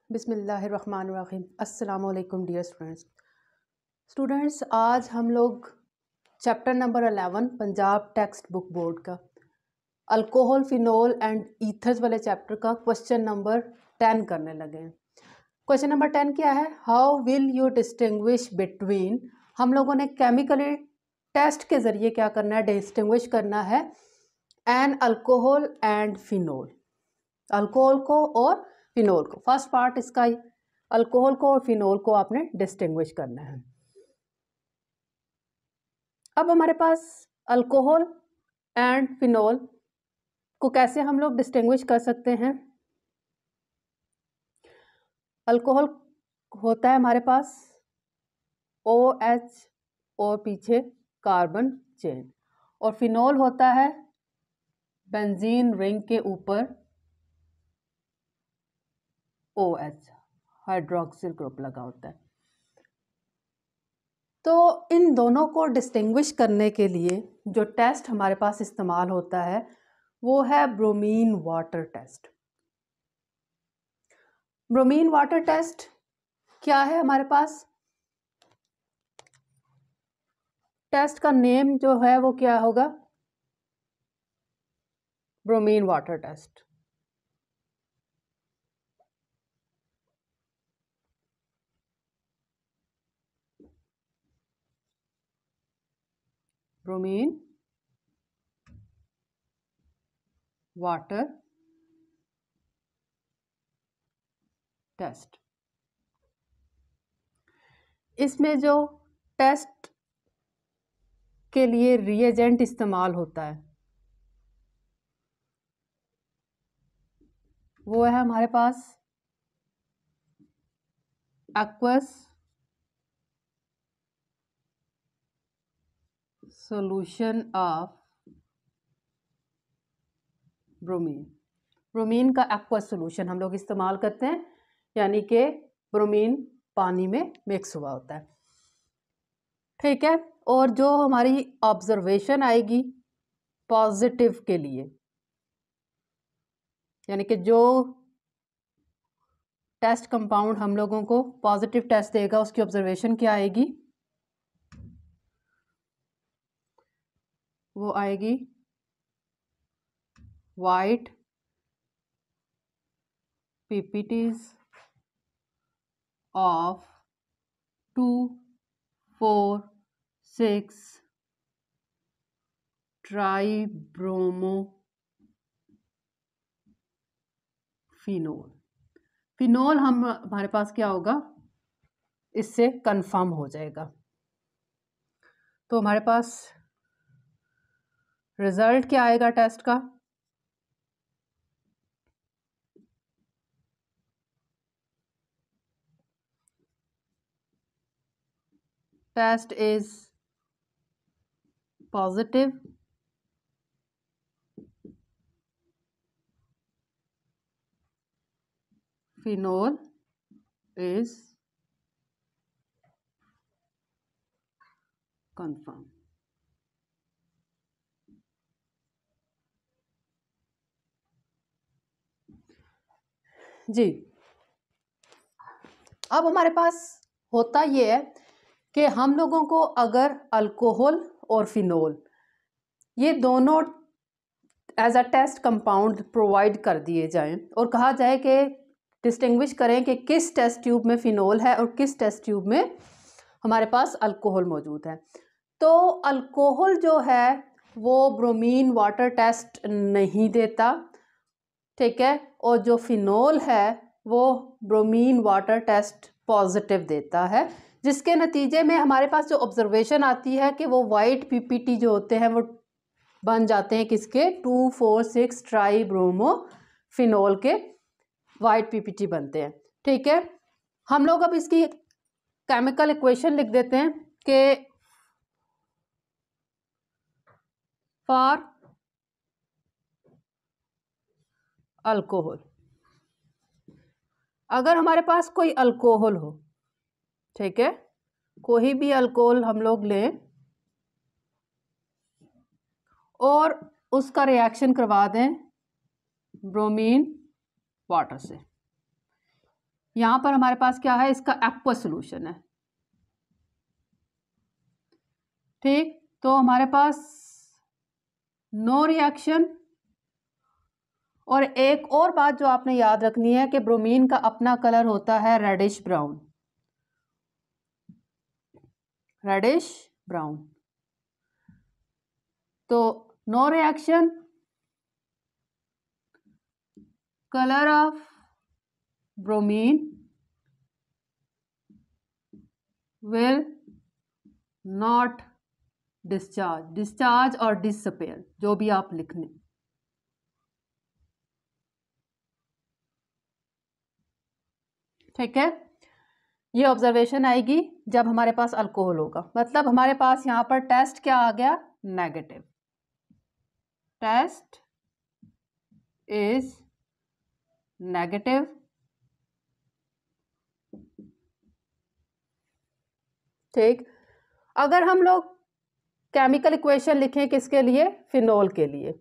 बिस्मिल्लाहिर्रहमानिर्रहीम। अस्सलाम वालेकुम डियर स्टूडेंट्स, आज हम लोग chapter number 11 Punjab text book board का अल्कोहल, फिनोल एंड ईथर्स वाले चैप्टर का क्वेश्चन नंबर 10 करने लगे हैं। क्वेश्चन नंबर 10 क्या है? How will you distinguish between, हम लोगों ने केमिकली टेस्ट के ज़रिए क्या करना है, डिस्टिंग्विश करना है an alcohol and phenol, alcohol को और फिनोल को। फर्स्ट पार्ट इसका अल्कोहल को और फिनोल को आपने डिस्टिंग्विश करना है। अब हमारे पास अल्कोहल एंड फिनोल को कैसे हम लोग डिस्टिंग्विश कर सकते हैं? अल्कोहल होता है हमारे पास OH और पीछे कार्बन चेन, और फिनोल होता है बेंजीन रिंग के ऊपर OH हाइड्रोक्सिल ग्रुप लगा होता है। तो इन दोनों को डिस्टिंग्विश करने के लिए जो टेस्ट हमारे पास इस्तेमाल होता है वो है bromine water test. Bromine water test क्या है हमारे पास? टेस्ट का नेम जो है वो क्या होगा? Bromine water test. Bromine water test. इसमें जो टेस्ट के लिए रिएजेंट इस्तेमाल होता है वो है हमारे पास aqueous solution of bromine. Bromine का एक्वस सॉल्यूशन हम लोग इस्तेमाल करते हैं, यानी कि ब्रोमीन पानी में मिक्स हुआ होता है, ठीक है। और जो हमारी ऑब्जर्वेशन आएगी पॉजिटिव के लिए, यानी कि जो टेस्ट कंपाउंड हम लोगों को पॉजिटिव टेस्ट देगा उसकी ऑब्जर्वेशन क्या आएगी? वो आएगी वाइट PPTs of 2, 4, 6 ट्राइब्रोमोफिनोल। फिनोल हमारे पास क्या होगा? इससे कंफर्म हो जाएगा। तो हमारे पास रिजल्ट क्या आएगा टेस्ट का? Test is positive, phenol is confirm. जी, अब हमारे पास होता ये है कि हम लोगों को अगर अल्कोहल और फिनोल ये दोनों as a test compound provide कर दिए जाएं और कहा जाए कि डिस्टिंग्विश करें कि किस टेस्ट ट्यूब में फिनोल है और किस टेस्ट ट्यूब में हमारे पास अल्कोहल मौजूद है, तो अल्कोहल जो है वो ब्रोमीन वाटर टेस्ट नहीं देता, ठीक है, और जो फिनोल है वो ब्रोमीन वाटर टेस्ट पॉजिटिव देता है, जिसके नतीजे में हमारे पास जो ऑब्जर्वेशन आती है कि वो वाइट PPT जो होते हैं वो बन जाते हैं किसके? 2, 4, 6 ट्राइब्रोमोफिनोल के वाइट PPT बनते हैं, ठीक है। हम लोग अब इसकी केमिकल इक्वेशन लिख देते हैं कि फॉर अल्कोहल, अगर हमारे पास कोई अल्कोहल हो, ठीक है, कोई भी अल्कोहल हम लोग लें और उसका रिएक्शन करवा दें ब्रोमीन वाटर से, यहाँ पर हमारे पास क्या है, इसका एक्वस सोल्यूशन है। ठीक, तो हमारे पास नो रिएक्शन। और एक और बात जो आपने याद रखनी है कि ब्रोमीन का अपना कलर होता है रेडिश ब्राउन, रेडिश ब्राउन। तो no reaction, colour of bromine will not discharge, discharge और डिसअपेयर, जो भी आप लिखने। ठीक है, ये ऑब्जर्वेशन आएगी जब हमारे पास अल्कोहल होगा। मतलब हमारे पास यहाँ पर टेस्ट क्या आ गया, नेगेटिव। Test is negative. ठीक, अगर हम लोग केमिकल इक्वेशन लिखें किसके लिए, फिनोल के लिए,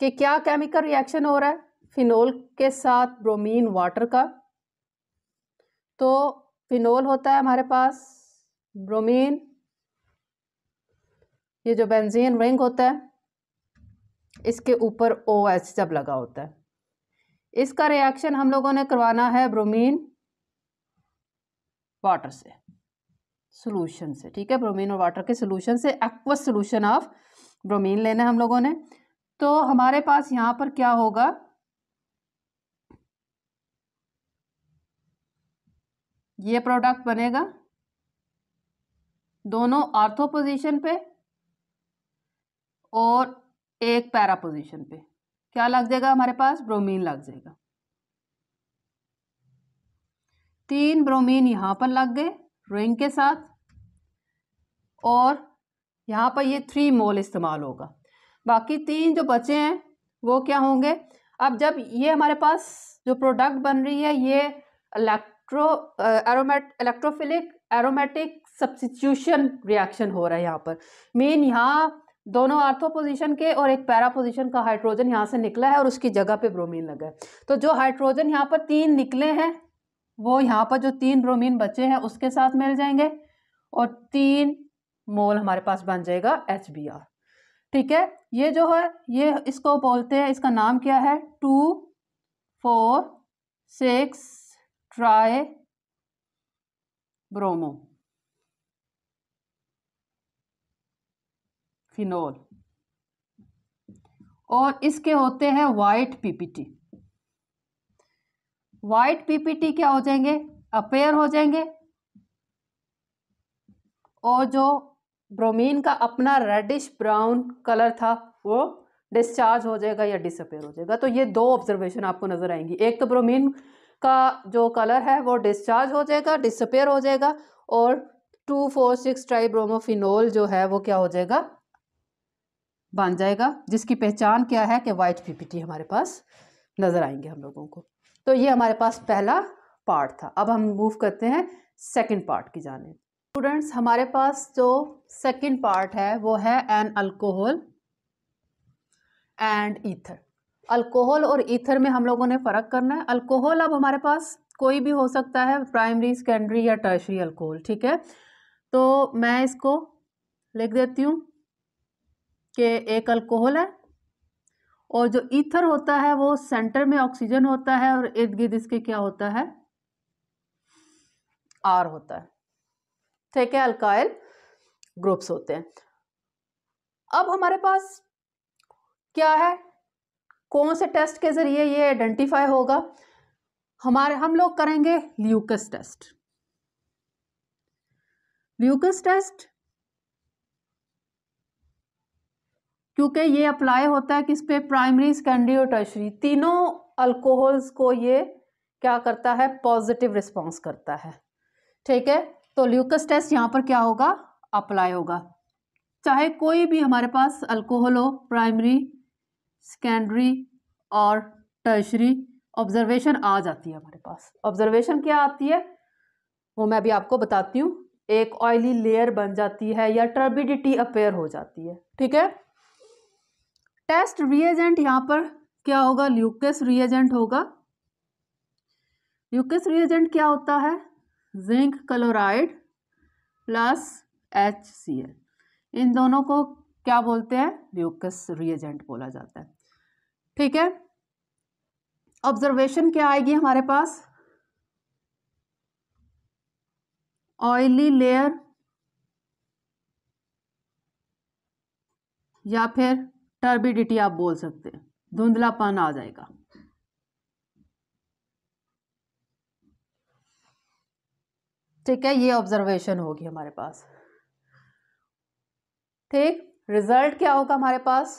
कि क्या केमिकल रिएक्शन हो रहा है फिनोल के साथ ब्रोमीन वाटर का। तो फिनोल होता है हमारे पास ब्रोमीन, ये जो बेंजीन रिंग होता है इसके ऊपर OH जब लगा होता है, इसका रिएक्शन हम लोगों ने करवाना है ब्रोमीन वाटर से, सॉल्यूशन से। ठीक है, ब्रोमीन और वाटर के सॉल्यूशन से, एक्वस सॉल्यूशन ऑफ ब्रोमीन लेना है हम लोगों ने। तो हमारे पास यहाँ पर क्या होगा, ये प्रोडक्ट बनेगा दोनों आर्थो पोजीशन पे और एक पैरा पोजीशन पे। क्या लग जाएगा हमारे पास, ब्रोमीन लग जाएगा। 3 ब्रोमीन यहाँ पर लग गए रिंग के साथ, और यहाँ पर ये 3 मोल इस्तेमाल होगा। बाकी 3 जो बचे हैं वो क्या होंगे, अब जब ये हमारे पास जो प्रोडक्ट बन रही है ये इलेक्ट्रोफिलिक एरोमेटिक सब्स्टिट्यूशन रिएक्शन हो रहा है यहाँ पर। मीन यहाँ दोनों आर्थो पोजीशन के और एक पैरा पोजीशन का हाइड्रोजन यहाँ से निकला है और उसकी जगह पे ब्रोमीन लगा है। तो जो हाइड्रोजन यहाँ पर 3 निकले हैं वो यहाँ पर जो 3 ब्रोमीन बचे हैं उसके साथ मिल जाएंगे और 3 मोल हमारे पास बन जाएगा HBr। ठीक है, ये जो है ये इसको बोलते हैं, इसका नाम क्या है, 2,4,6 ट्राई ब्रोमो फिनोल, और इसके होते हैं वाइट PPT। वाइट PPT क्या हो जाएंगे, अपेयर हो जाएंगे, और जो ब्रोमीन का अपना रेडिश ब्राउन कलर था वो डिस्चार्ज हो जाएगा या डिसअपेयर हो जाएगा। तो ये 2 ऑब्जर्वेशन आपको नजर आएंगी, एक तो ब्रोमीन का जो कलर है वो डिस्चार्ज हो जाएगा, डिसअपेयर हो जाएगा, और 2,4,6 ट्राइब्रोमोफिनोल जो है वो क्या हो जाएगा, बन जाएगा, जिसकी पहचान क्या है कि वाइट PPT हमारे पास नजर आएंगे हम लोगों को। तो ये हमारे पास पहला पार्ट था। अब हम मूव करते हैं सेकंड पार्ट की जानिब। स्टूडेंट्स, हमारे पास जो सेकंड पार्ट है वो है an alcohol and ether. Alcohol और ईथर में हम लोगों ने फ़र्क करना है। अल्कोहल अब हमारे पास कोई भी हो सकता है, प्राइमरी, सेकेंडरी या टर्शरी अल्कोहल। ठीक है, तो मैं इसको लिख देती हूँ कि एक अल्कोहल है, और जो ईथर होता है वो सेंटर में ऑक्सीजन होता है और इर्द गिर्द इसके क्या होता है, R होता है। ठीक है, अल्काइल ग्रुप्स होते हैं। अब हमारे पास क्या है, कौन से टेस्ट के जरिए ये आइडेंटिफाई होगा, हम लोग करेंगे ल्यूकस टेस्ट। ल्यूकस टेस्ट क्योंकि ये अप्लाई होता है किस पे, प्राइमरी, सेकेंडरी और टर्शरी, तीनों अल्कोहल्स को ये क्या करता है, पॉजिटिव रिस्पॉन्स करता है। ठीक है, तो ल्यूकस टेस्ट यहाँ पर क्या होगा, अप्लाई होगा, चाहे कोई भी हमारे पास अल्कोहल हो, प्राइमरी, सेकेंडरी और टर्शरी। ऑब्जर्वेशन आ जाती है हमारे पास। ऑब्जर्वेशन क्या आती है वो मैं भी आपको बताती हूँ। एक ऑयली लेयर बन जाती है या टर्बिडिटी अपेयर हो जाती है। ठीक है, टेस्ट रिएजेंट यहाँ पर क्या होगा, ल्यूकस रिएजेंट होगा। ल्यूकस रिएजेंट क्या होता है, जिंक क्लोराइड प्लस HCl, इन दोनों को क्या बोलते हैं, ल्यूकस रिएजेंट बोला जाता है। ठीक है, ऑब्जर्वेशन क्या आएगी हमारे पास, ऑयली लेयर या फिर टर्बिडिटी आप बोल सकते हैं, धुंधलापन आ जाएगा। ठीक है, ये ऑब्जर्वेशन होगी हमारे पास। ठीक, रिजल्ट क्या होगा हमारे पास,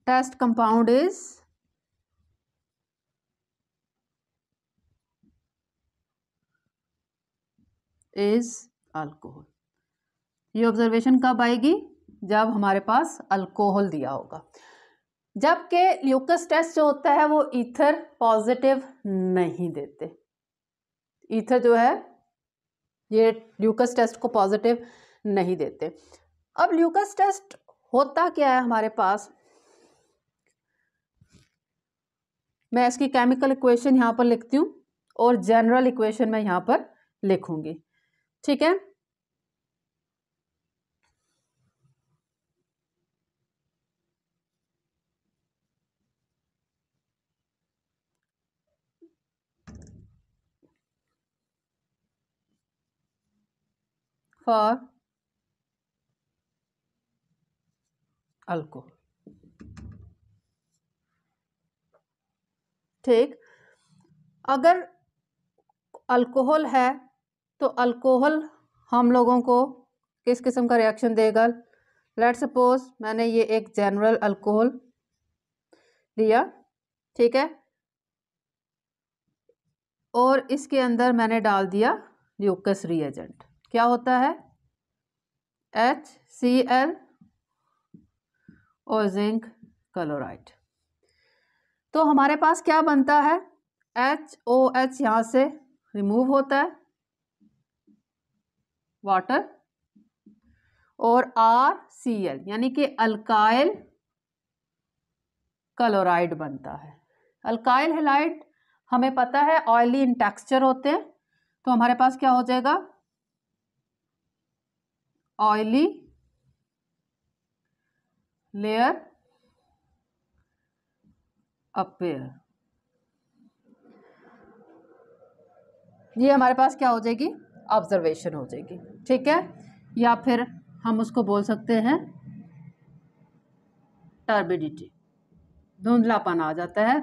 टेस्ट कंपाउंड इज अल्कोहल। ये ऑब्जर्वेशन कब आएगी, जब हमारे पास अल्कोहल दिया होगा। जबकि ल्यूकस टेस्ट जो होता है वो ईथर पॉजिटिव नहीं देते, ईथर जो है ये ल्यूकस टेस्ट को पॉजिटिव नहीं देते। अब ल्यूकस टेस्ट होता क्या है हमारे पास, मैं इसकी केमिकल इक्वेशन यहाँ पर लिखती हूँ और जनरल इक्वेशन मैं यहाँ पर लिखूंगी। ठीक है, फॉर अल्कोहल। ठीक, अगर अल्कोहल है तो अल्कोहल हम लोगों को किस किस्म का रिएक्शन देगा, लेट्स सपोज मैंने ये एक जनरल अल्कोहल लिया, ठीक है, और इसके अंदर मैंने डाल दिया ल्यूकस रिएजेंट, क्या होता है HCl और जिंक क्लोराइड। तो हमारे पास क्या बनता है, HOH यहाँ से रिमूव होता है, वाटर, और RCl यानी कि अल्काइल क्लोराइड बनता है। अल्काइल हैलाइड हमें पता है ऑयली इन टेक्सचर होते हैं, तो हमारे पास क्या हो जाएगा, ऑयली लेयर अपेयर, ये हमारे पास क्या हो जाएगी, ऑब्जर्वेशन हो जाएगी। ठीक है, या फिर हम उसको बोल सकते हैं टर्बिडिटी, धुंधलापन आ जाता है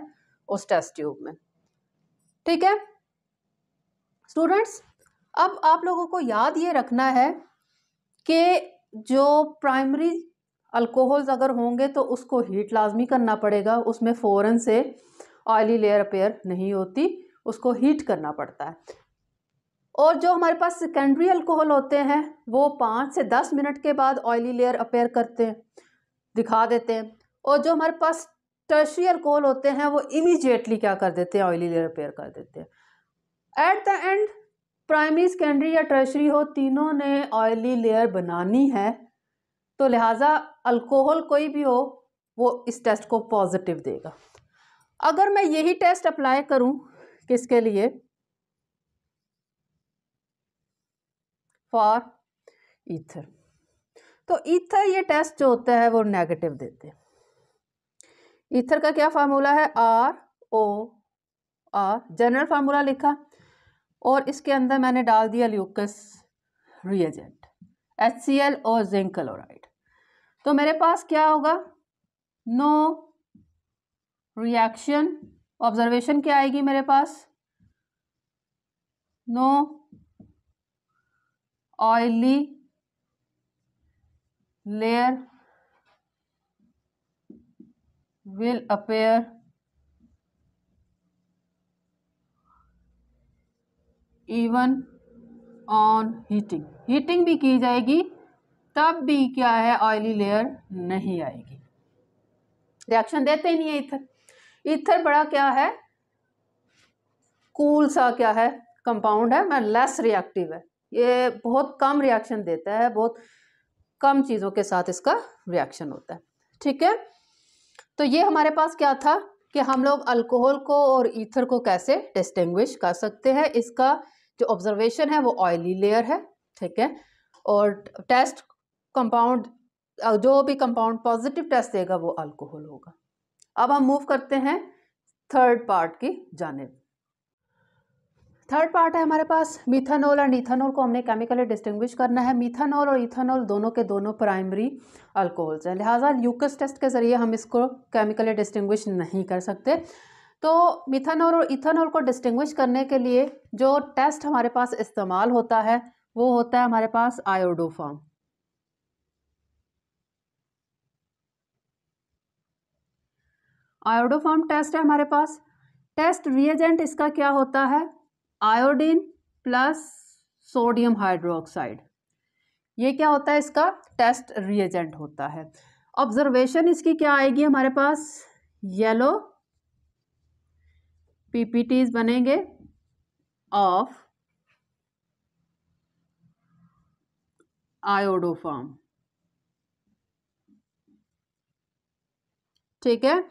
उस टेस्ट ट्यूब में। ठीक है स्टूडेंट्स, अब आप लोगों को याद ये रखना है कि जो प्राइमरी अल्कोहल्स अगर होंगे तो उसको हीट लाजमी करना पड़ेगा, उसमें फ़ौरन से ऑयली लेयर अपेयर नहीं होती, उसको हीट करना पड़ता है। और जो हमारे पास सेकेंडरी अल्कोहल होते हैं वो 5 से 10 मिनट के बाद ऑयली लेयर अपेयर करते हैं, दिखा देते हैं, और जो हमारे पास टर्शियरी अल्कोहल होते हैं वो इमीडिएटली क्या कर देते हैं, ऑयली लेयर अपेयर कर देते हैं। At the end primary secondary या टर्शियरी हो, तीनों ने ऑयली लेयर बनानी है, तो लिहाजा अल्कोहल कोई भी हो वो इस टेस्ट को पॉजिटिव देगा। अगर मैं यही टेस्ट अप्लाई करूं किसके लिए, फॉर ईथर, तो ईथर ये टेस्ट जो होता है वो नेगेटिव देते हैं। ईथर का क्या फार्मूला है, ROR, जनरल फार्मूला लिखा, और इसके अंदर मैंने डाल दिया ल्यूकस रिएजेंट HCl और जिंक क्लोराइड। तो मेरे पास क्या होगा, नो रिएक्शन, ऑब्जर्वेशन क्या आएगी मेरे पास, no oily layer will appear even on heating, heating भी की जाएगी तब भी क्या है, ऑयली लेयर नहीं आएगी, रिएक्शन देते ही नहीं है ईथर। ईथर बड़ा क्या है, कूल सा क्या है कंपाउंड है, मैं लेस रिएक्टिव है, ये बहुत कम रिएक्शन देता है, बहुत कम चीज़ों के साथ इसका रिएक्शन होता है। ठीक है, तो ये हमारे पास क्या था कि हम लोग अल्कोहल को और ईथर को कैसे डिस्टिंग्विश कर सकते हैं। इसका जो ऑब्जर्वेशन है वो ऑयली लेयर है, ठीक है, और टेस्ट कंपाउंड, जो भी कंपाउंड पॉजिटिव टेस्ट देगा वो अल्कोहल होगा। अब हम मूव करते हैं थर्ड पार्ट की जानिब। थर्ड पार्ट है हमारे पास मिथानॉल और इथानॉल को हमने केमिकली डिस्टिंग्विश करना है। मिथानॉल और इथानॉल दोनों के दोनों प्राइमरी अल्कोहल्स हैं, लिहाजा ल्यूकस टेस्ट के ज़रिए हम इसको केमिकली डिस्टिंग्विश नहीं कर सकते। तो मिथानॉल और इथानॉल को डिस्टिंग्विश करने के लिए जो टेस्ट हमारे पास इस्तेमाल होता है वो होता है हमारे पास आयोडोफॉर्म। आयोडोफॉर्म टेस्ट है हमारे पास। टेस्ट रिएजेंट इसका क्या होता है, आयोडीन प्लस सोडियम हाइड्रोक्साइड। ये क्या होता है, इसका टेस्ट रिएजेंट होता है। ऑब्जर्वेशन इसकी क्या आएगी हमारे पास, येलो पीपीटीज बनेंगे ऑफ आयोडोफॉर्म, ठीक है।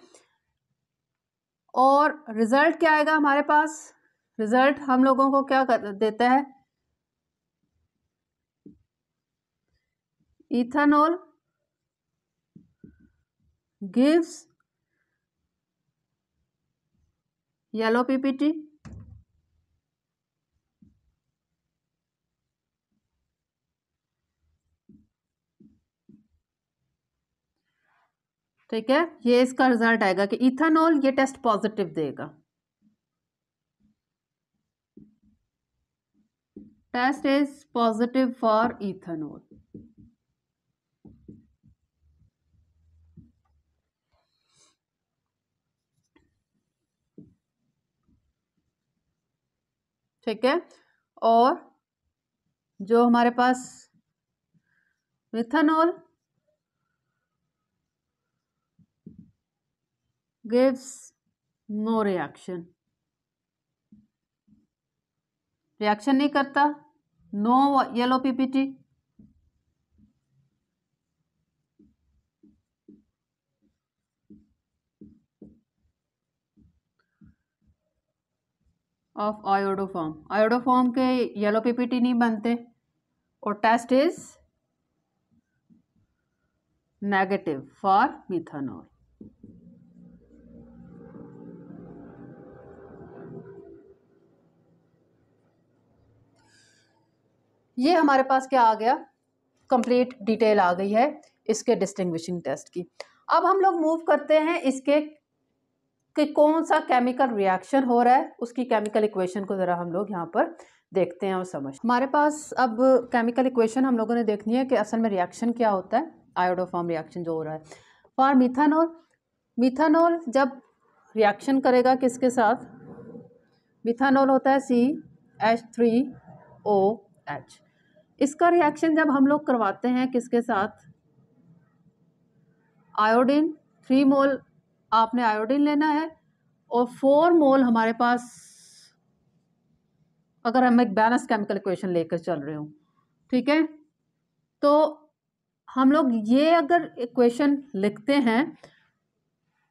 और रिजल्ट क्या आएगा हमारे पास, रिजल्ट हम लोगों को क्या देता है, इथेनॉल गिव्स येलो पीपीटी, ठीक है। ये इसका रिजल्ट आएगा कि इथेनॉल ये टेस्ट पॉजिटिव देगा, test is positive for ethanol. ठीक है। और जो हमारे पास methanol gives no reaction, reaction नहीं करता, no yellow PPT. Of iodoform, iodoform के येलो पीपीटी नहीं बनते और test is negative for methanol. ये हमारे पास क्या आ गया, कंप्लीट डिटेल आ गई है इसके डिस्टिंग्विशिंग टेस्ट की। अब हम लोग मूव करते हैं इसके कि कौन सा केमिकल रिएक्शन हो रहा है, उसकी केमिकल इक्वेशन को ज़रा हम लोग यहाँ पर देखते हैं और समझ। हमारे पास अब केमिकल इक्वेशन हम लोगों ने देखनी है कि असल में रिएक्शन क्या होता है, आयोडोफॉर्म रिएक्शन जो हो रहा है फॉर मिथानॉल। मिथानॉल जब रिएक्शन करेगा किसके साथ, मिथानॉल होता है CH3OH। इसका रिएक्शन जब हम लोग करवाते हैं किसके साथ, आयोडीन, 3 मोल आपने आयोडीन लेना है और 4 मोल हमारे पास, अगर हम एक बैलेंस केमिकल इक्वेशन लेकर चल रहे हो, ठीक है, तो हम लोग ये अगर इक्वेशन लिखते हैं,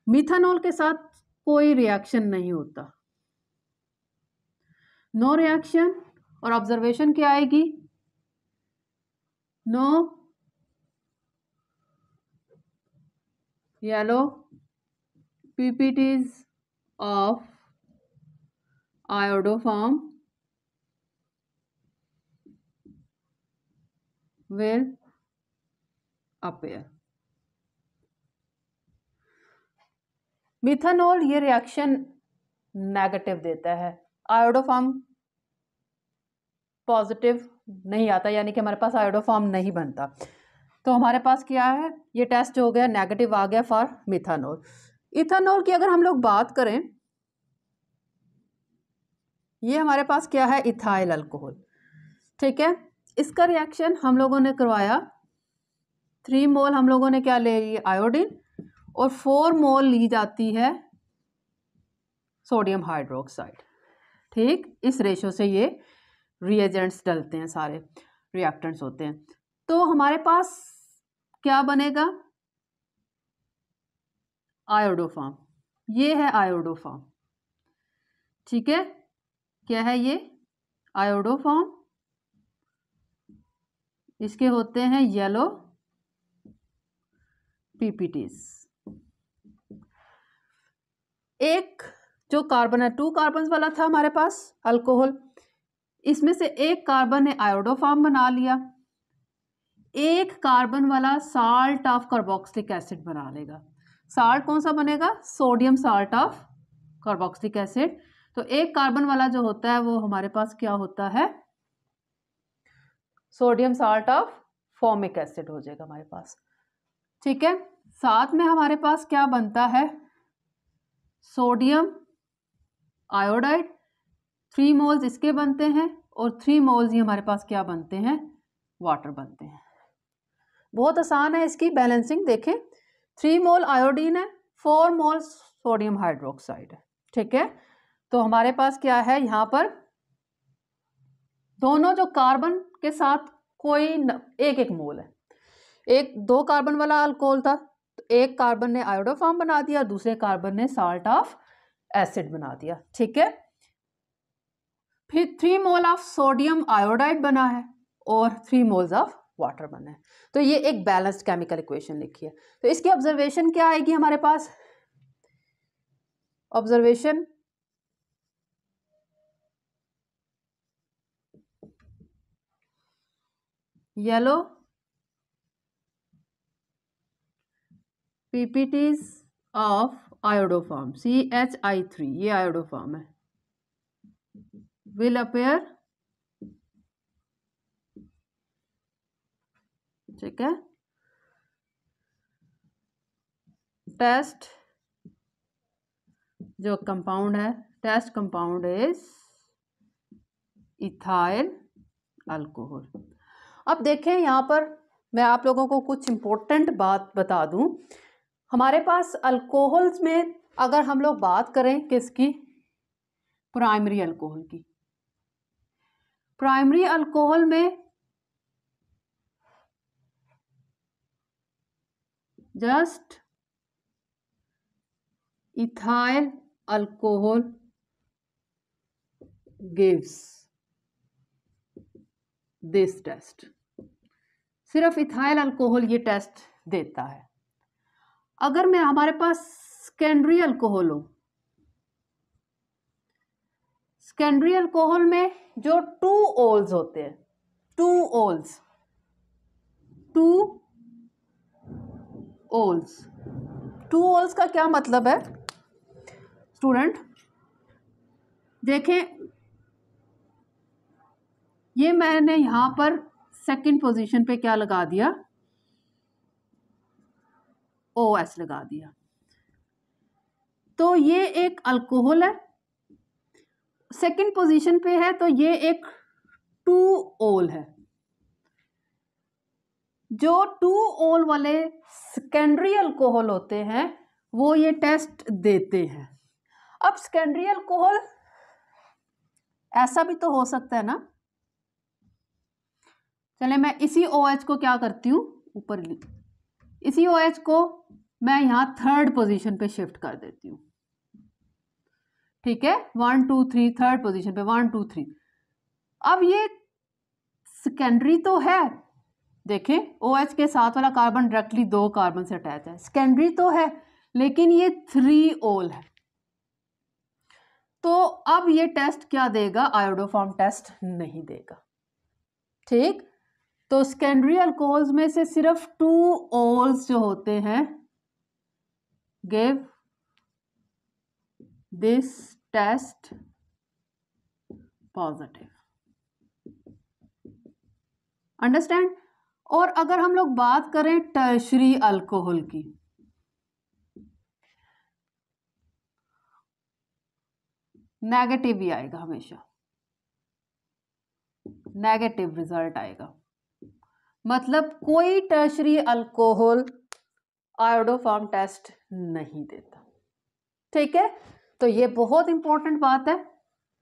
मिथानॉल के साथ कोई रिएक्शन नहीं होता, नो रिएक्शन, और ऑब्जर्वेशन क्या आएगी, no yellow PPTs of iodoform will appear। Methanol ये रिएक्शन नेगेटिव देता है, आयोडोफॉर्म पॉजिटिव नहीं आता, यानी कि हमारे पास आयोडोफॉर्म नहीं बनता। तो हमारे पास क्या है, ये टेस्ट हो गया नेगेटिव आ गया फॉर मिथानॉल। इथेनॉल की अगर हम लोग बात करें, ये हमारे पास क्या है, इथाइल अल्कोहल, ठीक है। इसका रिएक्शन हम लोगों ने करवाया, 3 मोल हम लोगों ने क्या ले ली, आयोडीन, और 4 मोल ली जाती है सोडियम हाइड्रोक्साइड, ठीक। इस रेशो से ये रिएजेंट्स डलते हैं, सारे रिएक्टेंट्स होते हैं। तो हमारे पास क्या बनेगा, आयोडोफॉर्म, ये है आयोडोफॉर्म, ठीक है। क्या है ये? आयोडोफॉर्म। इसके होते हैं येलो पीपीटीज। एक जो कार्बन है, 2 कार्बन वाला था हमारे पास अल्कोहल, इसमें से एक कार्बन ने आयोडोफॉर्म बना लिया, एक कार्बन वाला साल्ट ऑफ कार्बोक्सिलिक एसिड बना लेगा। साल्ट कौन सा बनेगा? Sodium salt of carboxylic acid. तो एक कार्बन वाला जो होता है वो हमारे पास क्या होता है? Sodium salt of formic acid हो जाएगा हमारे पास, ठीक है। साथ में हमारे पास क्या बनता है? सोडियम आयोडाइड, 3 मोल्स इसके बनते हैं और 3 मोल्स ही हमारे पास क्या बनते हैं? वाटर बनते हैं। बहुत आसान है इसकी बैलेंसिंग, देखें 3 मोल आयोडीन है, 4 मोल सोडियम हाइड्रोक्साइड है, ठीक है। तो हमारे पास क्या है यहाँ पर? दोनों जो कार्बन के साथ कोई एक एक मोल है। एक 2 कार्बन वाला अल्कोहल था, तो एक कार्बन ने आयोडोफॉर्म बना दिया, दूसरे कार्बन ने साल्ट ऑफ एसिड बना दिया, ठीक है। फिर 3 मोल ऑफ सोडियम आयोडाइड बना है और 3 मोल्स ऑफ वाटर बना है। तो ये एक बैलेंस्ड केमिकल इक्वेशन लिखी है। तो इसकी ऑब्जर्वेशन क्या आएगी हमारे पास? Observation yellow PPTs of iodoform CH3, ये आयोडोफॉर्म है, विल अपेयर, ठीक है। टेस्ट जो कंपाउंड है, test compound is ethyl alcohol. अब देखें यहाँ पर मैं आप लोगों को कुछ इंपॉर्टेंट बात बता दूं। हमारे पास अल्कोहल्स में अगर हम लोग बात करें किसकी? प्राइमरी अल्कोहल की। प्राइमरी अल्कोहल में just ethyl alcohol gives this test, सिर्फ इथाइल अल्कोहल ये टेस्ट देता है। अगर मैं हमारे पास सेकेंडरी अल्कोहल हो, सेकेंडरी अल्कोहल में जो 2 ओल्स होते हैं, 2 ओल्स, 2 ओल्स, 2 ओल्स का क्या मतलब है स्टूडेंट? देखें ये मैंने यहां पर सेकंड पोजीशन पे क्या लगा दिया? OS लगा दिया। तो ये एक अल्कोहल है, सेकंड पोजीशन पे है, तो ये एक 2 ओल है। जो 2 ओल वाले सेकेंडरी अल्कोहल होते हैं वो ये टेस्ट देते हैं। अब सेकेंडरी अल्कोहल ऐसा भी तो हो सकता है ना, चले मैं इसी OH को क्या करती हूँ, ऊपर इसी OH को मैं यहाँ थर्ड पोजीशन पे शिफ्ट कर देती हूँ, ठीक है। 1 2 3 थर्ड पोजीशन पे 1 2 3। अब ये सेकेंडरी तो है, देखें OH के साथ वाला कार्बन डायरेक्टली 2 कार्बन से अटैच है, सेकेंडरी तो है, लेकिन ये 3 ओल है। तो अब ये टेस्ट क्या देगा? आयोडोफॉर्म टेस्ट नहीं देगा, ठीक। तो सेकेंडरी अल्कोहल्स में से सिर्फ 2 ओल्स जो होते हैं give this test positive, understand. और अगर हम लोग बात करें टर्शरी अल्कोहल की, नेगेटिव ही आएगा, हमेशा नेगेटिव रिजल्ट आएगा। मतलब कोई टर्शरी अल्कोहल आयोडोफॉर्म टेस्ट नहीं देता, ठीक है। तो ये बहुत इंपॉर्टेंट बात है,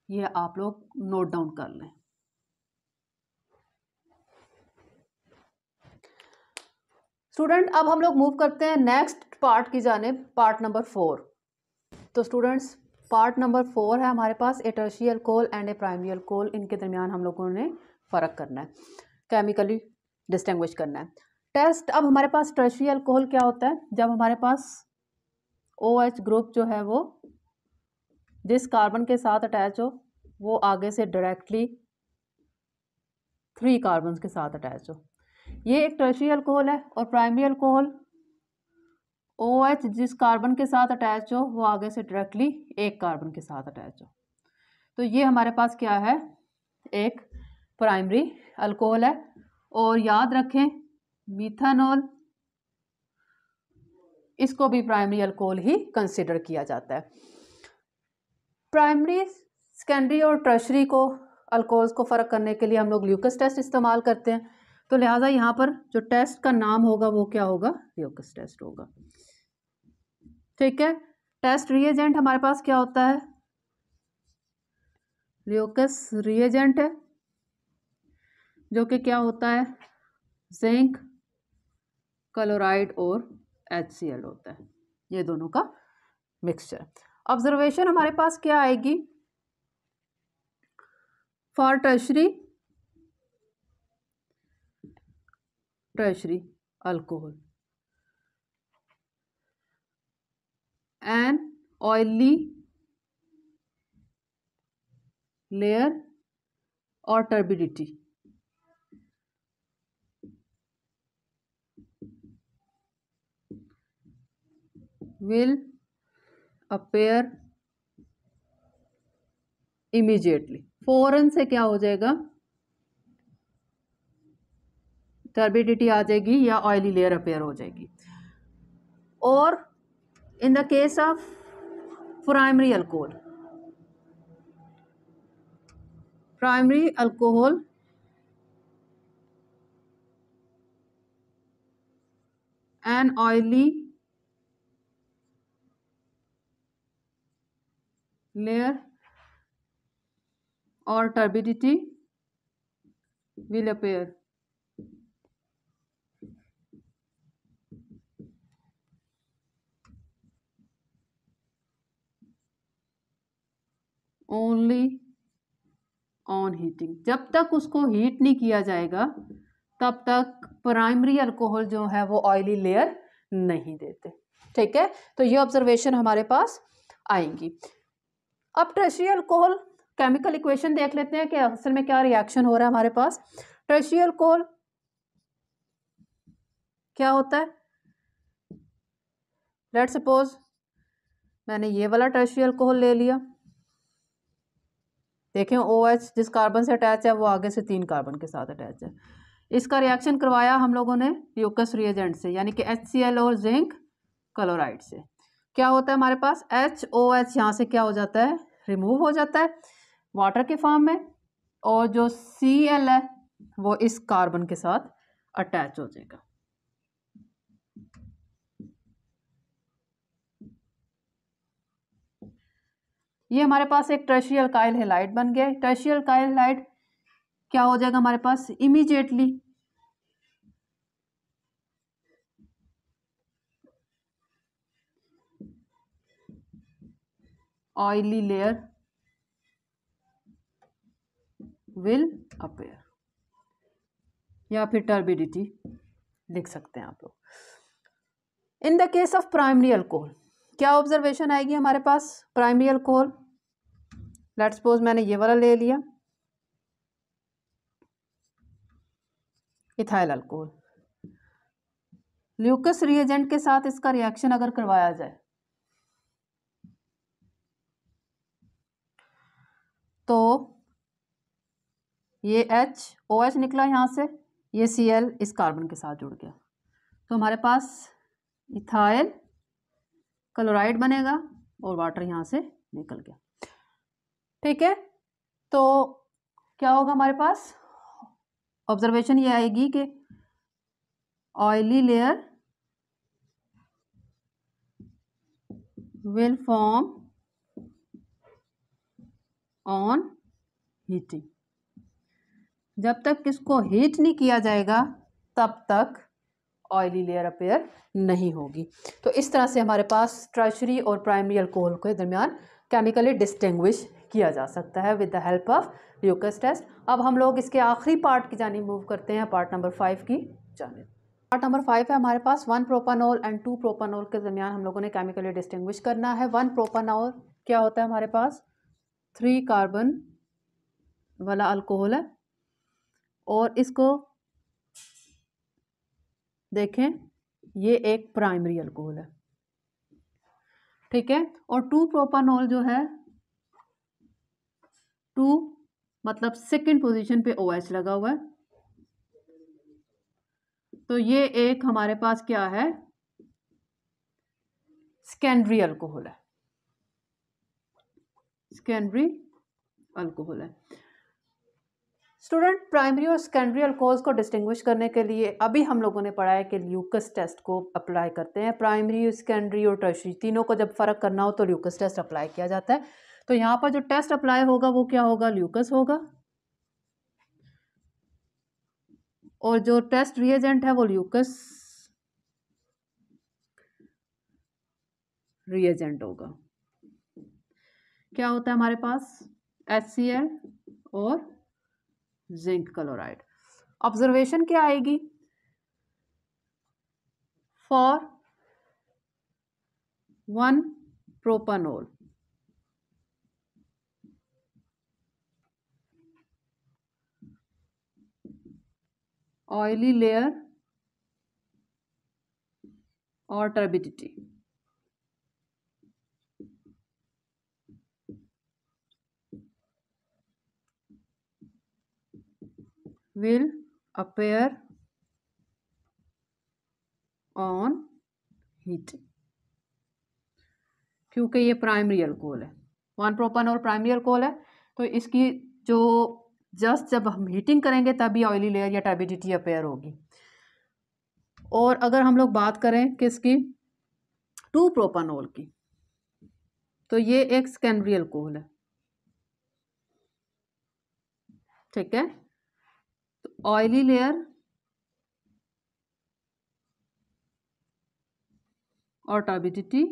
ये आप लोग नोट डाउन कर लें। स्टूडेंट अब हम लोग मूव करते हैं नेक्स्ट पार्ट की जानिब, पार्ट नंबर 4। तो स्टूडेंट्स, पार्ट नंबर 4 है हमारे पास a tertiary alcohol and a primary alcohol. इनके दरमियान हम लोगों ने फ़र्क करना है, केमिकली डिस्टिंग्विश करना है। टेस्ट, अब हमारे पास टर्शियरी अल्कोहल क्या होता है? जब हमारे पास OH ग्रुप जो है वो जिस कार्बन के साथ अटैच हो वो आगे से डायरेक्टली 3 कार्बन के साथ अटैच हो, ये एक टर्शियरी अल्कोहल है। और प्राइमरी अल्कोहल OH जिस कार्बन के साथ अटैच हो वो आगे से डायरेक्टली 1 कार्बन के साथ अटैच हो। तो ये हमारे पास क्या है? एक प्राइमरी अल्कोहल है। और याद रखें, मिथानॉल, इसको भी प्राइमरी अल्कोहल ही कंसिडर किया जाता है। प्राइमरी, सेकेंडरी और टर्शरी को अल्कोहल्स को फ़र्क करने के लिए हम लोग ल्यूकस टेस्ट इस्तेमाल करते हैं। तो लिहाजा यहाँ पर जो टेस्ट का नाम होगा वो क्या होगा? ल्यूकस टेस्ट होगा। ठीक है। टेस्ट रिएजेंट हमारे पास क्या होता है? ल्यूकस रिएजेंट है, जो कि क्या होता है? जिंक क्लोराइड और HCl होता है, ये दोनों का मिक्सचर। ऑब्जर्वेशन हमारे पास क्या आएगी? For tertiary alcohol an oily layer और टर्बिडिटी will appear immediately। फौरन से क्या हो जाएगा? टर्बिडिटी आ जाएगी या ऑयली लेयर अपेयर हो जाएगी। और in the case of primary alcohol an oily layer और turbidity will appear only on heating। जब तक उसको हीट नहीं किया जाएगा तब तक प्राइमरी अल्कोहल जो है वो ऑयली लेयर नहीं देते। ठीक है, तो ये ऑब्जर्वेशन हमारे पास आएंगी। अब टर्शियरी अल्कोहल केमिकल इक्वेशन देख लेते हैं कि असल में क्या रिएक्शन हो रहा है हमारे पास। टर्शियरी अल्कोहल क्या होता है? लेट्स सपोज मैंने ये वाला टर्शियरी अल्कोहल ले लिया। देखें, OH जिस कार्बन से अटैच है वो आगे से 3 कार्बन के साथ अटैच है। इसका रिएक्शन करवाया हम लोगों ने ल्यूकस रिएजेंट से, यानी कि HCl और जिंक क्लोराइड से। क्या होता है हमारे पास? HOH यहाँ से क्या हो जाता है? रिमूव हो जाता है वाटर के फॉर्म में, और जो Cl है वो इस कार्बन के साथ अटैच हो जाएगा। ये हमारे पास एक टर्शियरी अल्काइल हैलाइड बन गया। टर्शियरी अल्काइल हैलाइड क्या हो जाएगा हमारे पास? Immediately oily layer will appear, या फिर टर्बिडिटी लिख सकते हैं आप लोग। In the case of primary alcohol क्या ऑब्जर्वेशन आएगी हमारे पास? प्राइमरी अल्कोहल, लेट्स सपोज मैंने ये वाला ले लिया, इथाइल अल्कोहल। ल्यूकस रिएजेंट के साथ इसका रिएक्शन अगर करवाया जाए तो ये OH निकला यहाँ से, ये Cl इस कार्बन के साथ जुड़ गया, तो हमारे पास इथाइल क्लोराइड बनेगा और वाटर यहाँ से निकल गया। ठीक है, तो क्या होगा हमारे पास? ऑब्जर्वेशन ये आएगी कि oily layer will form on heating. जब तक इसको हीट नहीं किया जाएगा तब तक ऑयली लेयर अपेयर नहीं होगी। तो इस तरह से हमारे पास टर्शरी और प्राइमरी अल्कोहल के दरमियान केमिकली डिस्टिंग्विश किया जा सकता है with the help of Lucas test. अब हम लोग इसके आखिरी पार्ट की जानिब मूव करते हैं, पार्ट नंबर 5 की जानिब। पार्ट नंबर 5 है हमारे पास 1 प्रोपानॉल एंड 2 प्रोपानॉल के दरमियान हम लोगों ने केमिकली डिस्टिंग्विश करना है। 1 प्रोपानॉल क्या होता है हमारे पास 3 कार्बन वाला अल्कोहल है, और इसको देखें ये एक प्राइमरी अल्कोहल है, ठीक है। और 2 प्रोपानॉल जो है 2 मतलब सेकंड पोजीशन पे OH लगा हुआ है, तो ये एक हमारे पास क्या है सेकेंडरी अल्कोहल है, सेकेंडरी अल्कोहल है। स्टूडेंट प्राइमरी और सेकेंडरी अल्कोहल्स को डिस्टिंग्विश करने के लिए अभी हम लोगों ने पढ़ा है कि ल्यूकस टेस्ट को अप्लाई करते हैं। प्राइमरी, सेकेंडरी और टर्शरी तीनों को जब फ़र्क करना हो तो ल्यूकस टेस्ट अप्लाई किया जाता है। तो यहाँ पर जो टेस्ट अप्लाई होगा वो क्या होगा, ल्यूकस होगा, और जो टेस्ट रिएजेंट है वो ल्यूकस रिएजेंट होगा। क्या होता है हमारे पास HCl और जिंक क्लोराइड। ऑब्जर्वेशन क्या आएगी, फॉर 1 प्रोपानॉल ऑयली लेयर और turbidity will appear on heating, क्योंकि ये प्राइमरी अल्कोहल है। 1 प्रोपानॉल प्राइमरी अल्कोहल है, तो इसकी जो जस्ट जब हम हीटिंग करेंगे तभी ऑयली लेयर या टर्बिडिटी अपेयर होगी। और अगर हम लोग बात करें किसकी 2 प्रोपानॉल की, तो ये एक सेकेंडरी अल्कोहल है, ठीक है। तो ऑयली लेयर और turbidity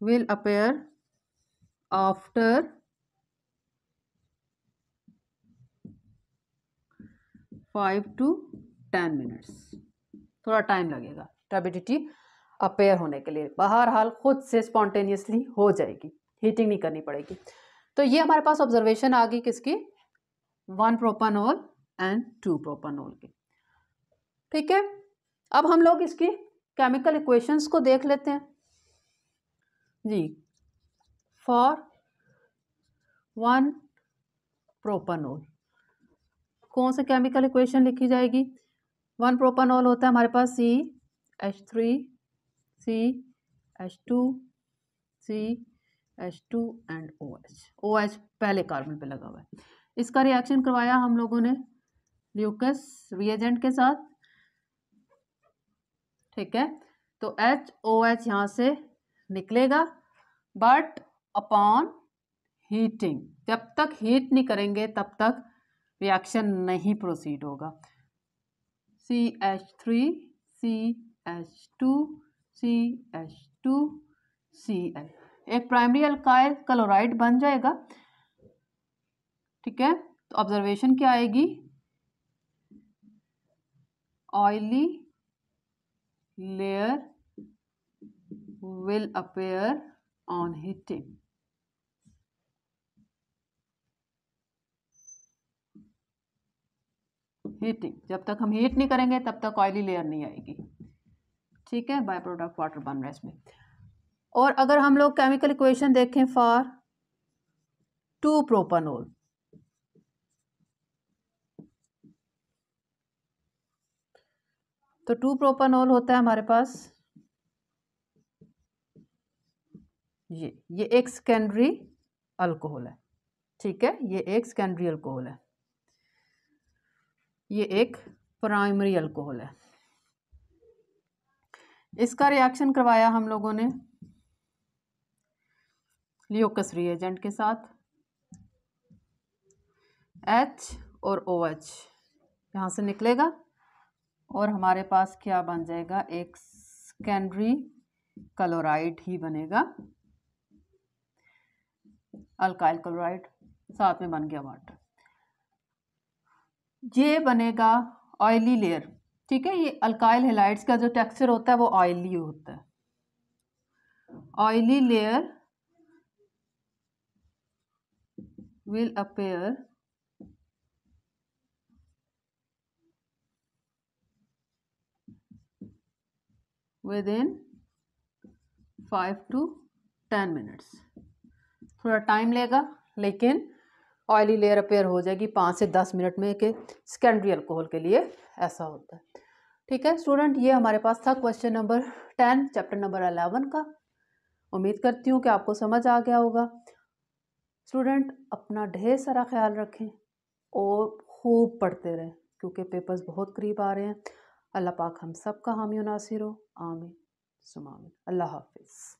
will appear after 5 to 10 minutes. थोड़ा टाइम लगेगा टर्बिडिटी अपेयर होने के लिए, बहरहाल खुद से स्पॉन्टेनियसली हो जाएगी, हीटिंग नहीं करनी पड़ेगी। तो ये हमारे पास ऑब्जर्वेशन आ गई किसकी 1 प्रोपानॉल एंड 2 प्रोपानॉल की, ठीक है। अब हम लोग इसकी केमिकल इक्वेशंस को देख लेते हैं जी। फॉर 1 प्रोपानॉल कौन सा केमिकल इक्वेशन लिखी जाएगी, 1 प्रोपानॉल होता है हमारे पास CH3 CH2 CH2 and OH पहले कार्बन पे लगा हुआ है। इसका रिएक्शन करवाया हम लोगों ने ल्यूकस रिएजेंट के साथ, ठीक है। तो HOH यहाँ से निकलेगा, बट अपॉन हीटिंग, जब तक हीट नहीं करेंगे तब तक रिएक्शन नहीं प्रोसीड होगा। CH3 CH2 CH2 Cl एक प्राइमरी अल्काइल क्लोराइड बन जाएगा, ठीक है। तो ऑब्जर्वेशन क्या आएगी, oily layer will appear on heating, heating जब तक हम हीट नहीं करेंगे तब तक ऑयली लेयर नहीं आएगी, ठीक है। बाय प्रोडक्ट वाटर बन रहा है इसमें। और अगर हम लोग केमिकल इक्वेशन देखें फॉर 2 प्रोपानॉल, तो 2 प्रोपानॉल होता है हमारे पास ये एक सेकेंडरी अल्कोहल है, ठीक है। ये एक सेकेंडरी अल्कोहल है, ये एक प्राइमरी अल्कोहल है। इसका रिएक्शन करवाया हम लोगों ने ल्यूकस रिएजेंट के साथ, H और OH यहाँ से निकलेगा और हमारे पास क्या बन जाएगा, एक सेकेंडरी क्लोराइड ही बनेगा, अल्काइल क्लोराइड, साथ में बन गया वाटर। ये बनेगा ऑयली लेयर, ठीक है। ये अल्काइल हैलाइड्स का जो टेक्सचर होता है वो ऑयली होता है। Oily layer will appear within 5 to 10 minutes. थोड़ा टाइम लेगा लेकिन ऑयली लेयर अपेयर हो जाएगी 5 से 10 मिनट में, के सेकेंडरी अल्कोहल के लिए ऐसा होता है, ठीक है स्टूडेंट। ये हमारे पास था क्वेश्चन नंबर 10 चैप्टर नंबर 11 का। उम्मीद करती हूँ कि आपको समझ आ गया होगा। स्टूडेंट अपना ढेर सारा ख्याल रखें और खूब पढ़ते रहें क्योंकि पेपर्स बहुत करीब आ रहे हैं। अल्लाह पाक हम सब का हामी नासिर हो, आमीन सुमा आमीन। अल्लाह हाफिज़।